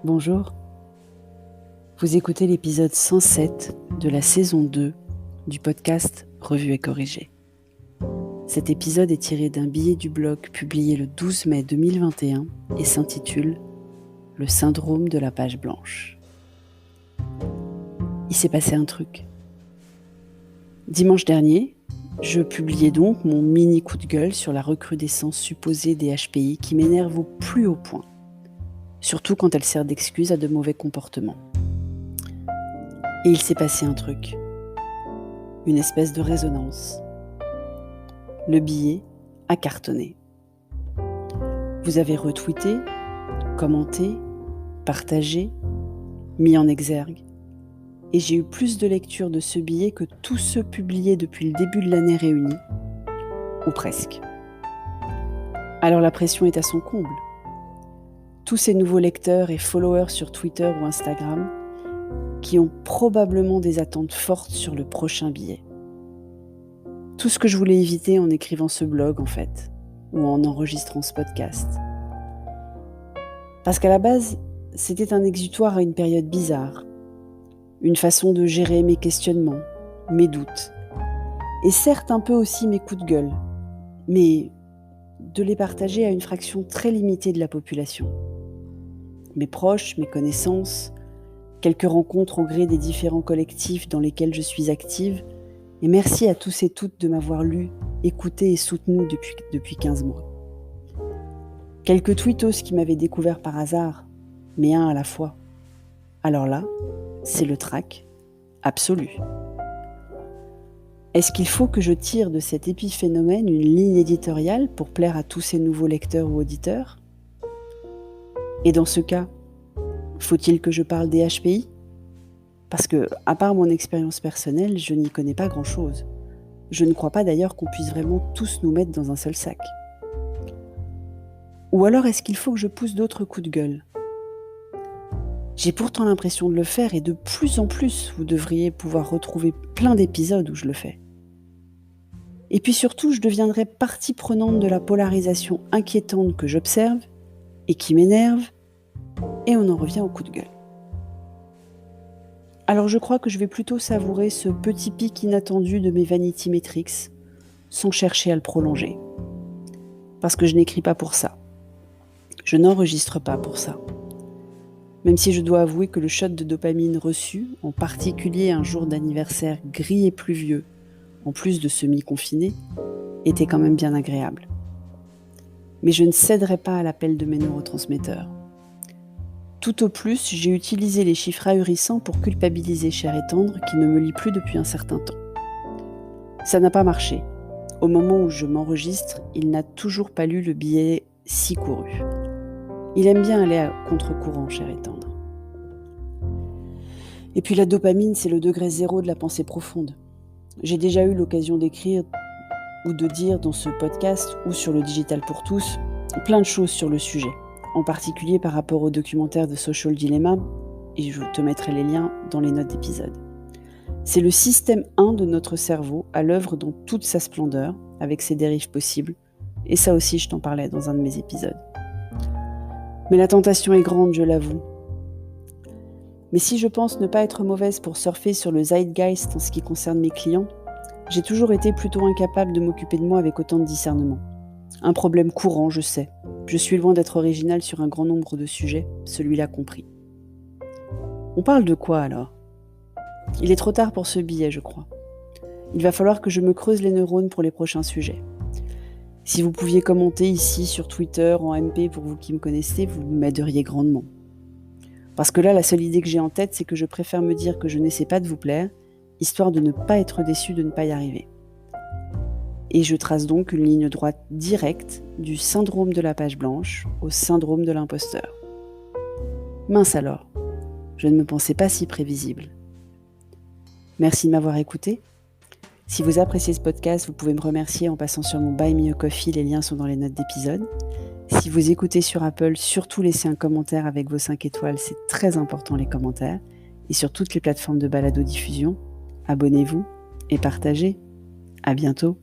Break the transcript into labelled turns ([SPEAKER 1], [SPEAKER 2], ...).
[SPEAKER 1] Bonjour, vous écoutez l'épisode 107 de la saison 2 du podcast Revue et corrigée. Cet épisode est tiré d'un billet du blog publié le 12 mai 2021 et s'intitule « Le syndrome de la page blanche ». Il s'est passé un truc. Dimanche dernier, je publiais donc mon mini coup de gueule sur la recrudescence supposée des HPI qui m'énerve au plus haut point. Surtout quand elle sert d'excuse à de mauvais comportements. Et il s'est passé un truc, une espèce de résonance. Le billet a cartonné. Vous avez retweeté, commenté, partagé, mis en exergue. Et j'ai eu plus de lectures de ce billet que tous ceux publiés depuis le début de l'année réunis, ou presque. Alors la pression est à son comble. Tous ces nouveaux lecteurs et followers sur Twitter ou Instagram qui ont probablement des attentes fortes sur le prochain billet. Tout ce que je voulais éviter en écrivant ce blog en fait, ou en enregistrant ce podcast. Parce qu'à la base, c'était un exutoire à une période bizarre, une façon de gérer mes questionnements, mes doutes, et certes un peu aussi mes coups de gueule, mais de les partager à une fraction très limitée de la population. Mes proches, mes connaissances, quelques rencontres au gré des différents collectifs dans lesquels je suis active, et merci à tous et toutes de m'avoir lu, écouté et soutenu depuis 15 mois. Quelques tweetos qui m'avaient découvert par hasard, mais un à la fois. Alors là, c'est le trac absolu. Est-ce qu'il faut que je tire de cet épiphénomène une ligne éditoriale pour plaire à tous ces nouveaux lecteurs ou auditeurs ? Et dans ce cas, faut-il que je parle des HPI ? Parce que, à part mon expérience personnelle, je n'y connais pas grand-chose. Je ne crois pas d'ailleurs qu'on puisse vraiment tous nous mettre dans un seul sac. Ou alors est-ce qu'il faut que je pousse d'autres coups de gueule ? J'ai pourtant l'impression de le faire et de plus en plus, vous devriez pouvoir retrouver plein d'épisodes où je le fais. Et puis surtout, je deviendrai partie prenante de la polarisation inquiétante que j'observe et qui m'énerve, et on en revient au coup de gueule. Alors je crois que je vais plutôt savourer ce petit pic inattendu de mes vanity metrics, sans chercher à le prolonger. Parce que je n'écris pas pour ça. Je n'enregistre pas pour ça. Même si je dois avouer que le shot de dopamine reçu, en particulier un jour d'anniversaire gris et pluvieux, en plus de semi-confiné, était quand même bien agréable. Mais je ne céderai pas à l'appel de mes neurotransmetteurs. Tout au plus, j'ai utilisé les chiffres ahurissants pour culpabiliser Cher et Tendre qui ne me lit plus depuis un certain temps. Ça n'a pas marché. Au moment où je m'enregistre, il n'a toujours pas lu le billet si couru. Il aime bien aller à contre-courant, Cher et Tendre. Et puis la dopamine, c'est le degré zéro de la pensée profonde. J'ai déjà eu l'occasion d'écrire ou de dire dans ce podcast ou sur le Digital pour tous plein de choses sur le sujet, en particulier par rapport au documentaire de Social Dilemma, et je te mettrai les liens dans les notes d'épisode. C'est le système 1 de notre cerveau à l'œuvre dans toute sa splendeur, avec ses dérives possibles, et ça aussi je t'en parlais dans un de mes épisodes. Mais la tentation est grande, je l'avoue. Mais si je pense ne pas être mauvaise pour surfer sur le zeitgeist en ce qui concerne mes clients, j'ai toujours été plutôt incapable de m'occuper de moi avec autant de discernement. Un problème courant, je sais. Je suis loin d'être originale sur un grand nombre de sujets, celui-là compris. On parle de quoi alors ? Il est trop tard pour ce billet, je crois. Il va falloir que je me creuse les neurones pour les prochains sujets. Si vous pouviez commenter ici sur Twitter, en MP, pour vous qui me connaissez, vous m'aideriez grandement. Parce que là, la seule idée que j'ai en tête, c'est que je préfère me dire que je n'essaie pas de vous plaire, histoire de ne pas être déçu de ne pas y arriver. Et je trace donc une ligne droite directe du syndrome de la page blanche au syndrome de l'imposteur. Mince alors, je ne me pensais pas si prévisible. Merci de m'avoir écouté. Si vous appréciez ce podcast, vous pouvez me remercier en passant sur mon Buy Me a Coffee, les liens sont dans les notes d'épisode. Si vous écoutez sur Apple, surtout laissez un commentaire avec vos 5 étoiles, c'est très important les commentaires. Et sur toutes les plateformes de balado-diffusion, abonnez-vous et partagez. À bientôt.